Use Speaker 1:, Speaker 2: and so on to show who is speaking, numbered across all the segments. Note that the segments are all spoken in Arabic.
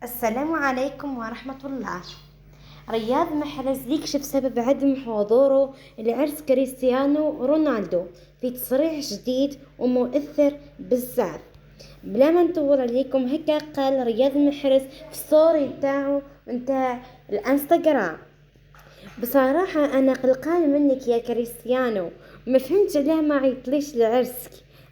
Speaker 1: السلام عليكم ورحمة الله. رياض محرز يكشف سبب عدم حضوره لعرس كريستيانو رونالدو في تصريح جديد ومؤثر بزاف. بلا ما نطول عليكم، هكا قال رياض محرز في ستوري نتاع الانستغرام: بصراحة أنا قلقان منك يا كريستيانو، ما فهمتش علاه ما عيطليش لعرسك.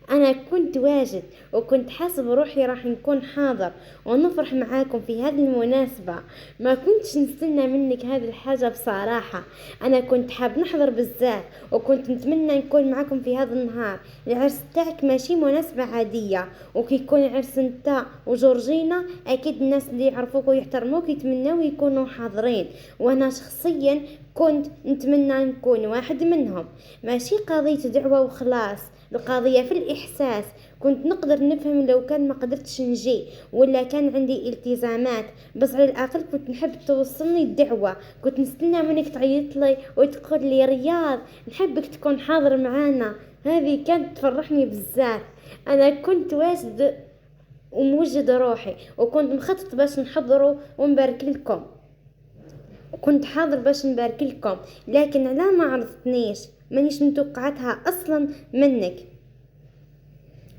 Speaker 1: أنا كنت واجد وكنت حاسب روحي راح نكون حاضر ونفرح معاكم في هذه المناسبة. ما كنتش نستنى منك هذه الحاجة بصراحة. أنا كنت حاب نحضر بزاف وكنت نتمنى نكون معاكم في هذا النهار. العرس تاعك ماشي مناسبة عادية، وكي يكون عرس نتا وجورجينا أكيد الناس اللي يعرفوك ويحترموك يتمنوا يكونوا حاضرين، وأنا شخصيا كنت نتمنى نكون واحد منهم. ماشي قضية دعوة وخلاص، القضية في الإحساس. كنت نقدر نفهم لو كان ما قدرتش نجي ولا كان عندي التزامات، بس على الأقل كنت نحب توصلني الدعوة. كنت نستنى منك تعيط لي وتقول لي رياض نحبك تكون حاضر معانا، هذه كانت تفرحني بزاف. أنا كنت واجد وموجد روحي وكنت مخطط باش نحضره ونبارك لكم، وكنت حاضر باش نبارك لكم، لكن لا ما عرفتنيش، مانيش متوقعتها اصلا منك.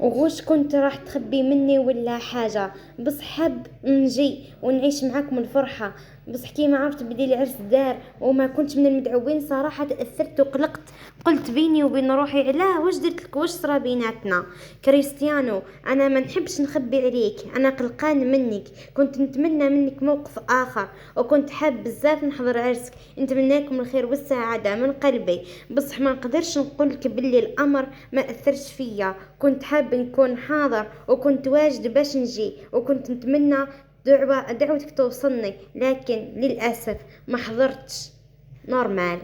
Speaker 1: وغوش كنت راح تخبي مني ولا حاجة؟ بس حب نجي ونعيش معاكم الفرحة، بس حكي ما عرفت بدي العرس دار وما كنتش من المدعوين. صراحة تأثرت وقلقت، قلت بيني وبين روحي علاه واش درت لك، واش صرا بيناتنا؟ كريستيانو انا ما نحبش نخبي عليك، انا قلقان منك، كنت نتمنى منك موقف اخر، وكنت حاب بزاف نحضر عرسك. نتمنى لكم الخير والسعادة من قلبي، بصح ما نقدرش نقولك باللي الامر ما اثرش فيا. كنت حاب نكون حاضر وكنت واجد باش نجي، وكنت نتمنى دعوتك توصلني، لكن للأسف ما حضرتش. نورمال.